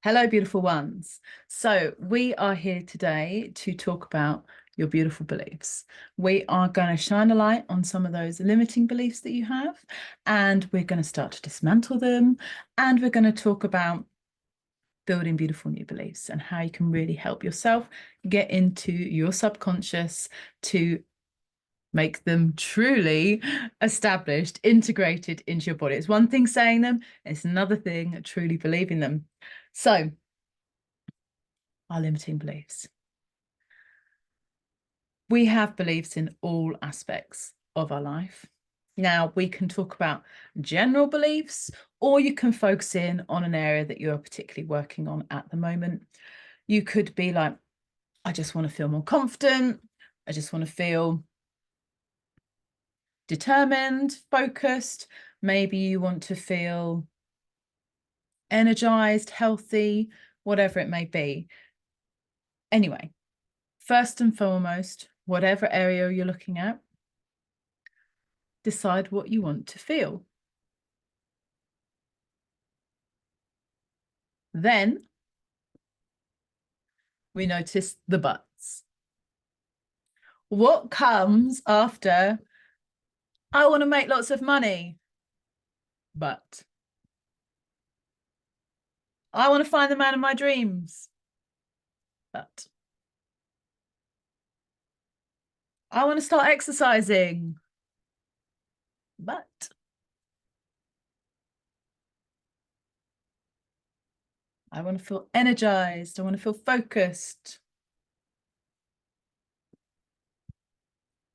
Hello, beautiful ones. So we are here today to talk about your beautiful beliefs. We are going to shine a light on some of those limiting beliefs that you have, and we're going to start to dismantle them. And we're going to talk about building beautiful new beliefs and how you can really help yourself get into your subconscious to make them truly established, integrated into your body. It's one thing saying them, it's another thing truly believing them. So, our limiting beliefs. We have beliefs in all aspects of our life. Now, we can talk about general beliefs, or you can focus in on an area that you're particularly working on at the moment. You could be like, I just want to feel more confident. I just want to feel determined, focused. Maybe you want to feel energized, healthy, whatever it may be. Anyway, first and foremost, whatever area you're looking at, decide what you want to feel. Then we notice the buts. What comes after I want to make lots of money, but I want to find the man of my dreams, but I want to start exercising, but I want to feel energized. I want to feel focused.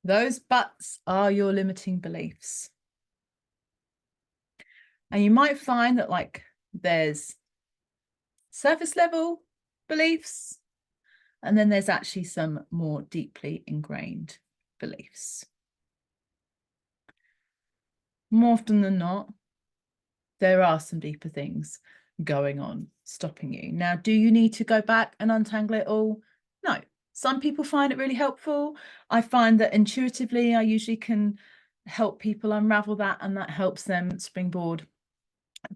Those buts are your limiting beliefs. And you might find that there's surface level beliefs, and then there's actually some more deeply ingrained beliefs. More often than not, there are some deeper things going on stopping you. Now, do you need to go back and untangle it all? No. Some people find it really helpful. I find that intuitively, I usually can help people unravel that, and that helps them springboard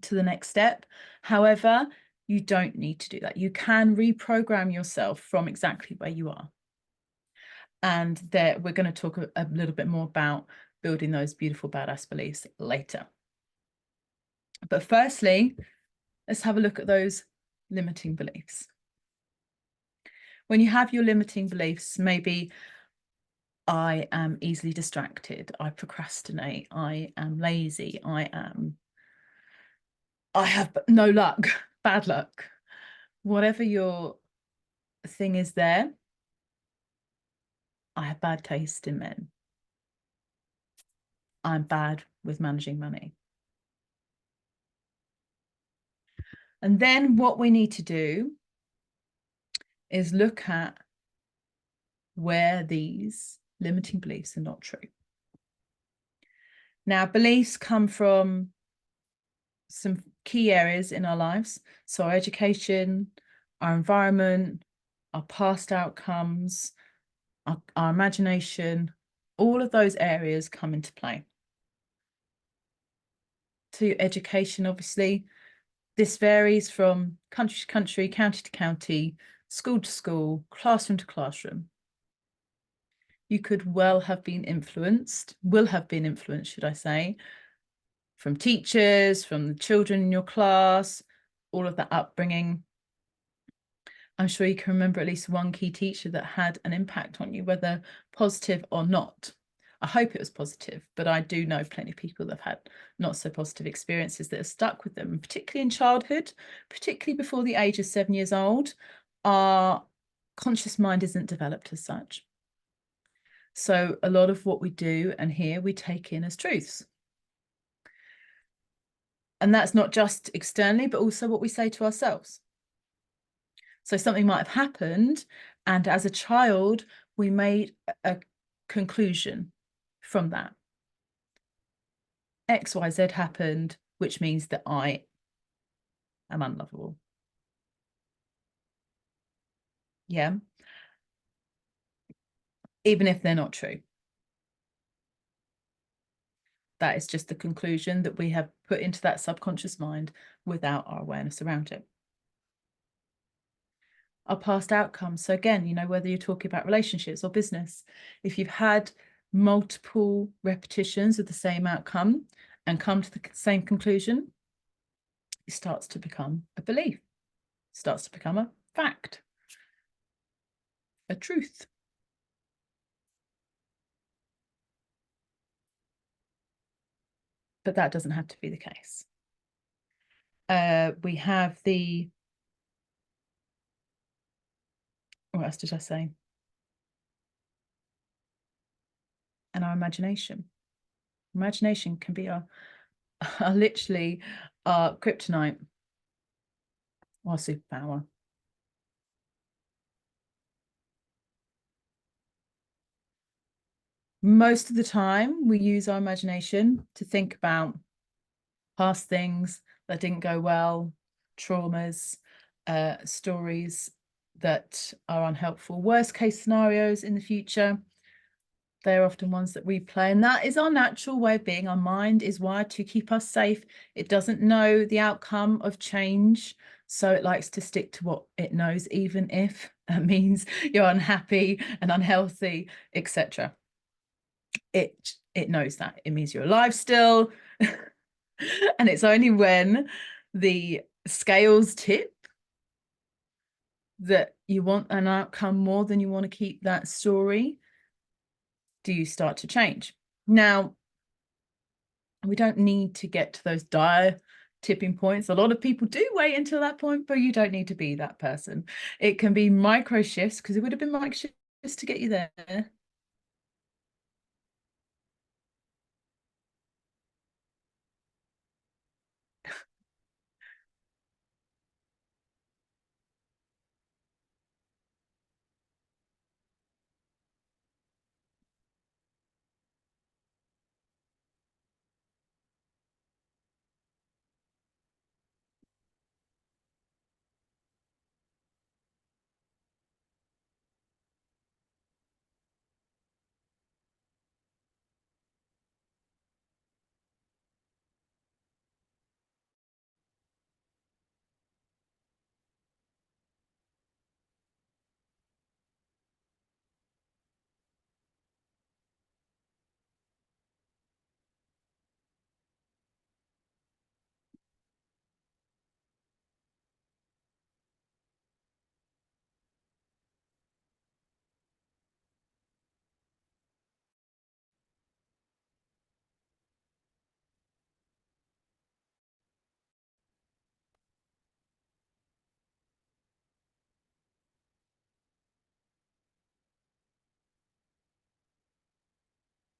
to the next step. However, you don't need to do that. You can reprogram yourself from exactly where you are. And there, we're going to talk a little bit more about building those beautiful badass beliefs later. But firstly, let's have a look at those limiting beliefs. When you have your limiting beliefs, maybe I am easily distracted, I procrastinate, I am lazy, I have no luck, bad luck. Whatever your thing is there, I have bad taste in men. I'm bad with managing money. And then what we need to do is look at where these limiting beliefs are not true. Now, beliefs come from some key areas in our lives. So our education, our environment, our past outcomes, our imagination, all of those areas come into play. To education, obviously, this varies from country to country, county to county, school to school, classroom to classroom. You could will have been influenced, should I say, from teachers, from the children in your class, all of that upbringing. I'm sure you can remember at least one key teacher that had an impact on you, whether positive or not. I hope it was positive, but I do know plenty of people that have had not so positive experiences that have stuck with them, particularly in childhood, particularly before the age of 7 years old. Our conscious mind isn't developed as such. So a lot of what we do and hear, we take in as truths. And that's not just externally, but also what we say to ourselves. So something might have happened, and as a child, we made a conclusion from that. XYZ happened, which means that I am unlovable. Yeah. Even if they're not true. That is just the conclusion that we have put into that subconscious mind without our awareness around it. our past outcomes. So again, you know, whether you're talking about relationships or business, if you've had multiple repetitions of the same outcome and come to the same conclusion, it starts to become a belief, it starts to become a fact, a truth. But that doesn't have to be the case. We have what else did I say? And our imagination. Imagination can be our literally our kryptonite or superpower. Most of the time, we use our imagination to think about past things that didn't go well, traumas, stories that are unhelpful, worst case scenarios in the future. They're often ones that we play, and that is our natural way of being. Our mind is wired to keep us safe. It doesn't know the outcome of change, so it likes to stick to what it knows, even if that means you're unhappy and unhealthy, etc. It knows that. It means you're alive still. And it's only when the scales tip that you want an outcome more than you want to keep that story do you start to change. Now, we don't need to get to those dire tipping points. A lot of people do wait until that point, but you don't need to be that person. It can be micro shifts, because it would have been micro shifts to get you there.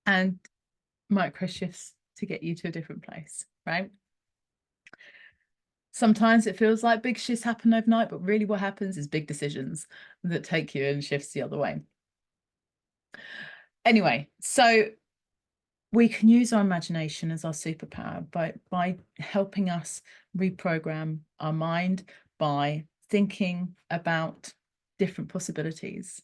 And micro shifts to get you to a different place, right? Sometimes it feels like big shifts happen overnight, but really what happens is big decisions that take you and shifts the other way. Anyway, so we can use our imagination as our superpower by helping us reprogram our mind, by thinking about different possibilities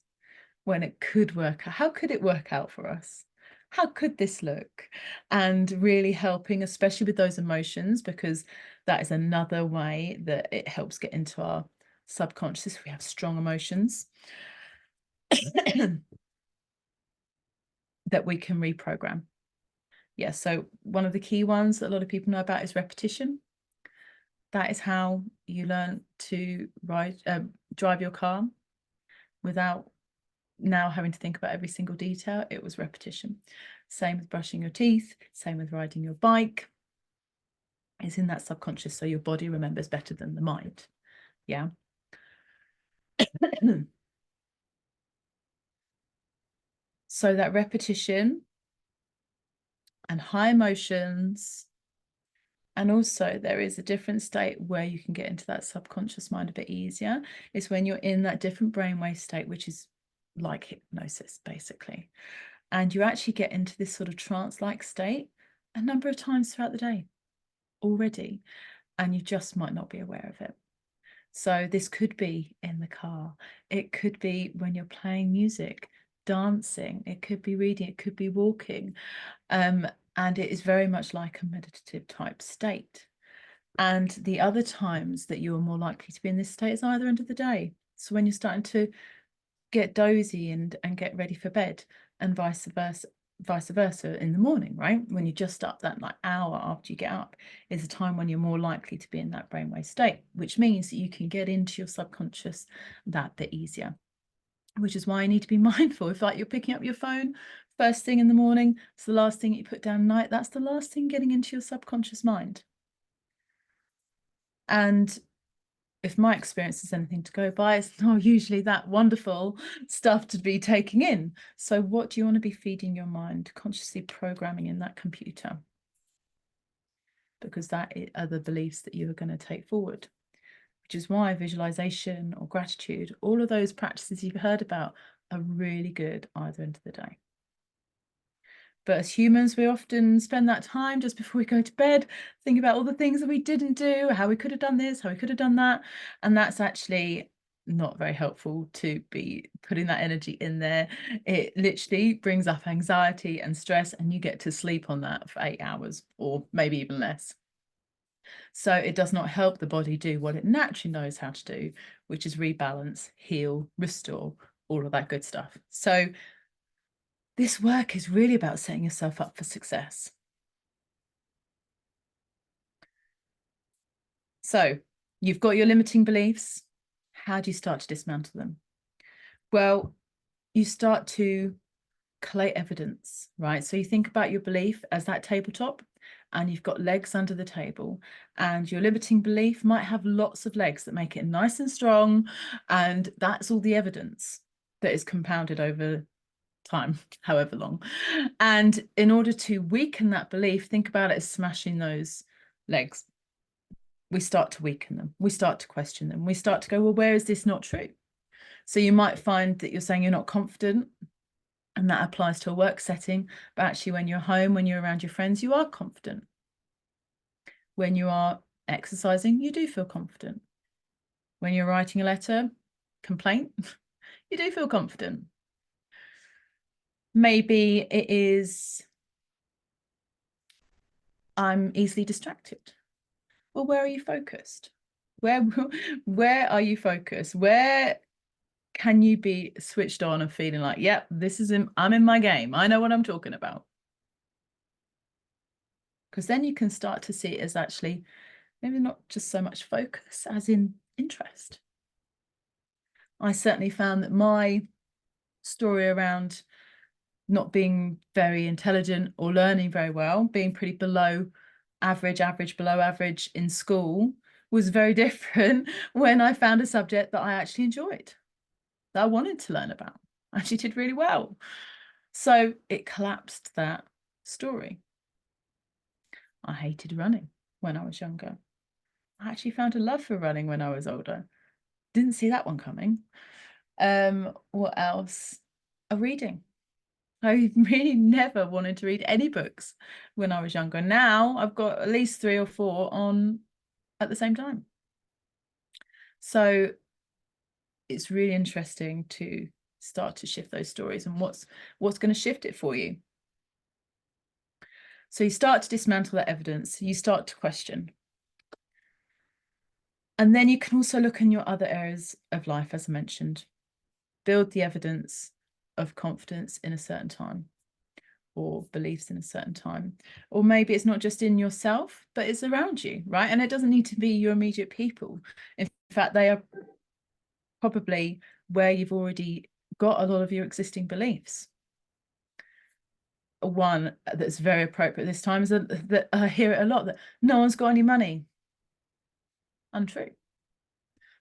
when it could work out. How could it work out for us? How could this look? And really helping, especially with those emotions, because that is another way that it helps get into our subconscious. We have strong emotions that we can reprogram. Yeah, so one of the key ones that a lot of people know about is repetition. That is how you learn to drive your car without now having to think about every single detail. It was repetition. Same with brushing your teeth, same with riding your bike. It's in that subconscious, so your body remembers better than the mind. Yeah. So that repetition and high emotions, and also there is a different state where you can get into that subconscious mind a bit easier, is when you're in that different brainwave state, which is like hypnosis, basically. And you actually get into this sort of trance-like state a number of times throughout the day already, and you just might not be aware of it. So this could be in the car. It could be when you're playing music, dancing. It could be reading. It could be walking. And it is very much like a meditative type state. And the other times that you are more likely to be in this state is either end of the day. So when you're starting to get dozy and get ready for bed, and vice versa in the morning, right? When you're just up, that like hour after you get up is a time when you're more likely to be in that brainwave state, which means that you can get into your subconscious that bit easier. Which is why you need to be mindful. If like you're picking up your phone first thing in the morning, it's the last thing you put down at night, that's the last thing getting into your subconscious mind. And if my experience is anything to go by, it's not usually that wonderful stuff to be taking in. So what do you want to be feeding your mind, consciously programming in that computer? Because that are the beliefs that you are going to take forward, which is why visualization or gratitude, all of those practices you've heard about, are really good either end of the day. But as humans, we often spend that time just before we go to bed, thinking about all the things that we didn't do, how we could have done this, how we could have done that. And that's actually not very helpful to be putting that energy in there. It literally brings up anxiety and stress, and you get to sleep on that for 8 hours or maybe even less. So it does not help the body do what it naturally knows how to do, which is rebalance, heal, restore, all of that good stuff. So this work is really about setting yourself up for success. So you've got your limiting beliefs. How do you start to dismantle them? Well, you start to collate evidence, right? So you think about your belief as that tabletop, and you've got legs under the table, and your limiting belief might have lots of legs that make it nice and strong, and that's all the evidence that is compounded over time, however long. And in order to weaken that belief, think about it as smashing those legs. We start to weaken them. We start to question them. We start to go, well, where is this not true? So you might find that you're saying you're not confident, and that applies to a work setting, but actually when you're home, when you're around your friends, you are confident. When you are exercising, you do feel confident. When you're writing a letter, complaint, you do feel confident. Maybe it is, I'm easily distracted. Well, where are you focused? Where are you focused? Where can you be switched on and feeling like, yep, I'm in my game. I know what I'm talking about. Because then you can start to see it as actually maybe not just so much focus as in interest. I certainly found that my story around not being very intelligent or learning very well, being pretty below average, below average in school, was very different when I found a subject that I actually enjoyed, that I wanted to learn about. I actually did really well. So it collapsed that story. I hated running when I was younger. I actually found a love for running when I was older. Didn't see that one coming. What else? Reading. I really never wanted to read any books when I was younger. Now I've got at least 3 or 4 on at the same time. So it's really interesting to start to shift those stories, and what's going to shift it for you. So you start to dismantle that evidence, you start to question. And then you can also look in your other areas of life, as I mentioned. Build the evidence of confidence in a certain time, or beliefs in a certain time. Or maybe it's not just in yourself, but it's around you, right? And it doesn't need to be your immediate people. In fact, they are probably where you've already got a lot of your existing beliefs. One that's very appropriate this time is that I hear it a lot, that no one's got any money. Untrue.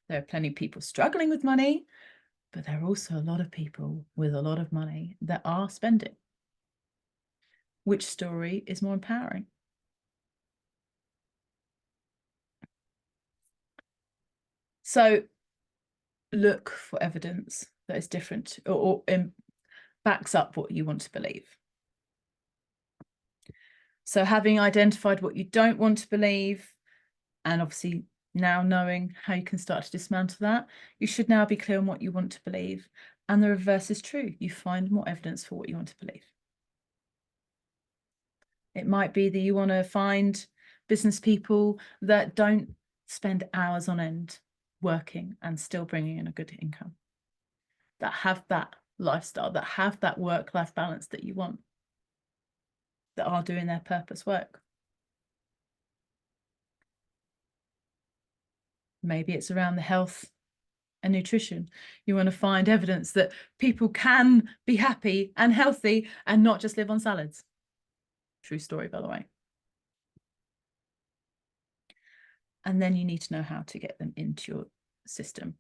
There are plenty of people struggling with money, but there are also a lot of people with a lot of money that are spending. Which story is more empowering? So look for evidence that is different or backs up what you want to believe. So having identified what you don't want to believe, and obviously now knowing how you can start to dismantle that, you should now be clear on what you want to believe. And the reverse is true. You find more evidence for what you want to believe. It might be that you want to find business people that don't spend hours on end working and still bringing in a good income, that have that lifestyle, that have that work-life balance that you want, that are doing their purpose work. Maybe it's around the health and nutrition. You want to find evidence that people can be happy and healthy and not just live on salads. True story, by the way. And then you need to know how to get them into your system.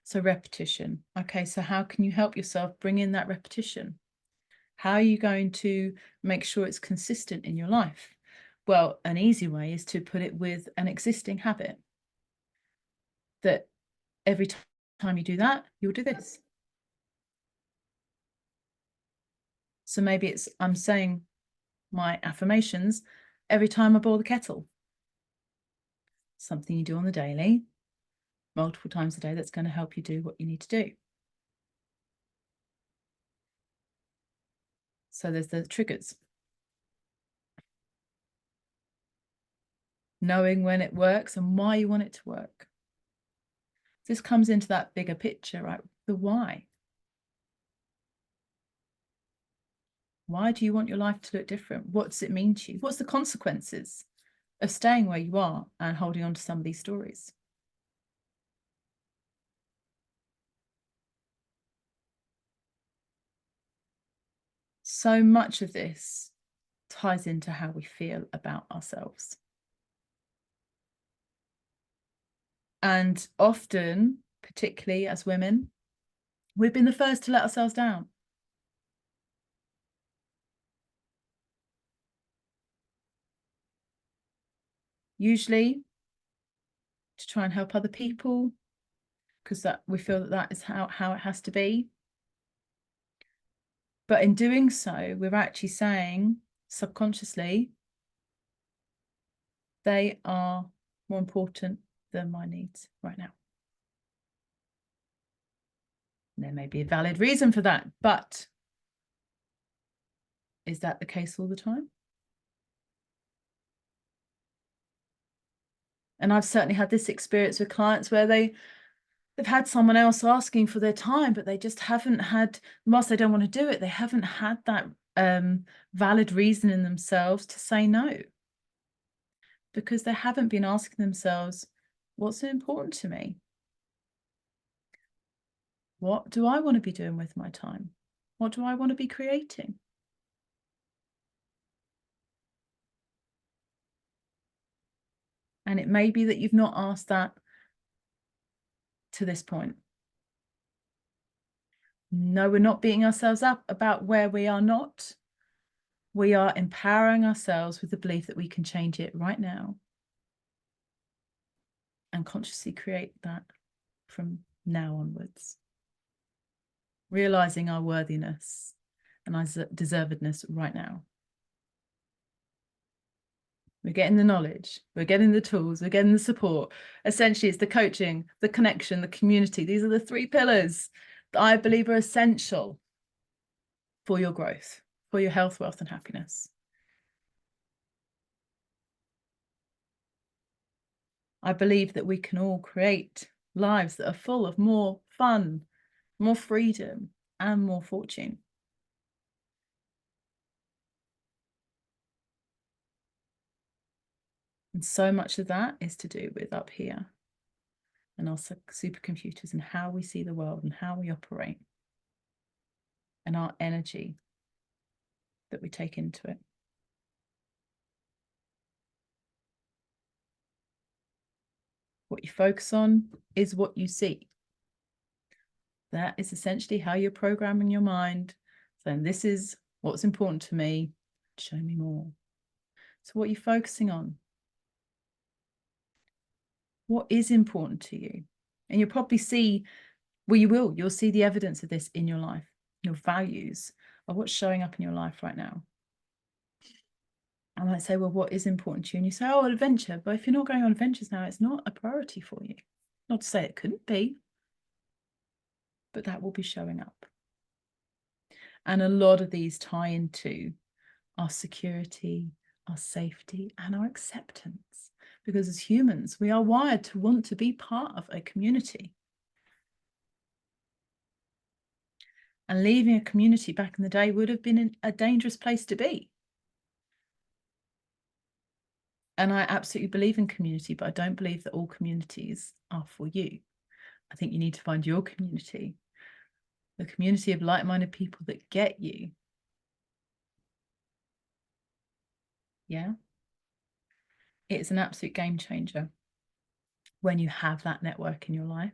So repetition. Okay, so how can you help yourself bring in that repetition? How are you going to make sure it's consistent in your life? Well, an easy way is to put it with an existing habit, that every time you do that, you'll do this. So maybe it's, I'm saying my affirmations every time I boil the kettle. Something you do on the daily, multiple times a day, that's going to help you do what you need to do. So there's the triggers. Knowing when it works and why you want it to work. This comes into that bigger picture, right? The why. Why do you want your life to look different? What does it mean to you? What's the consequences of staying where you are and holding on to some of these stories? So much of this ties into how we feel about ourselves. And often, particularly as women, we've been the first to let ourselves down. Usually to try and help other people, because that we feel that that is how it has to be. But in doing so, we're actually saying subconsciously, they are more important than my needs right now. There may be a valid reason for that, but is that the case all the time? And I've certainly had this experience with clients where they've had someone else asking for their time, but they just haven't had, whilst they don't want to do it, they haven't had that valid reason in themselves to say no. Because they haven't been asking themselves, what's important to me? What do I want to be doing with my time? What do I want to be creating? And it may be that you've not asked that to this point. No, we're not beating ourselves up about where we are not. We are empowering ourselves with the belief that we can change it right now and consciously create that from now onwards. Realizing our worthiness and our deservedness right now. We're getting the knowledge, we're getting the tools, we're getting the support. Essentially, it's the coaching, the connection, the community. These are the three pillars that I believe are essential for your growth, for your health, wealth, and happiness. I believe that we can all create lives that are full of more fun, more freedom, and more fortune. And so much of that is to do with up here and our supercomputers and how we see the world and how we operate and our energy that we take into it. What you focus on is what you see. That is essentially how you're programming your mind. Saying, this is what's important to me. Show me more. So what are you focusing on? What is important to you? And you'll probably see, well, you'll see the evidence of this in your life. Your values are what's showing up in your life right now. I might say, well, what is important to you? And you say, oh, adventure. But if you're not going on adventures now, it's not a priority for you. Not to say it couldn't be, but that will be showing up. And a lot of these tie into our security, our safety, and our acceptance. because as humans, we are wired to want to be part of a community. And leaving a community back in the day would have been a dangerous place to be. And I absolutely believe in community, but I don't believe that all communities are for you. I think you need to find your community, the community of like-minded people that get you. Yeah. It's an absolute game changer when you have that network in your life,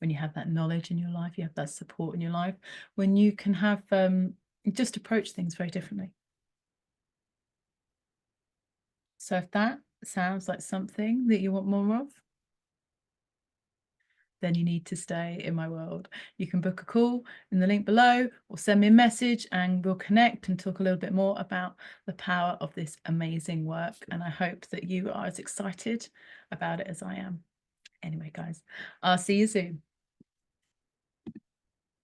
when you have that knowledge in your life, you have that support in your life, when you can have just approach things very differently. So if that sounds like something that you want more of, then you need to stay in my world. You can book a call in the link below or send me a message and we'll connect and talk a little bit more about the power of this amazing work. And I hope that you are as excited about it as I am. Anyway, guys, I'll see you soon.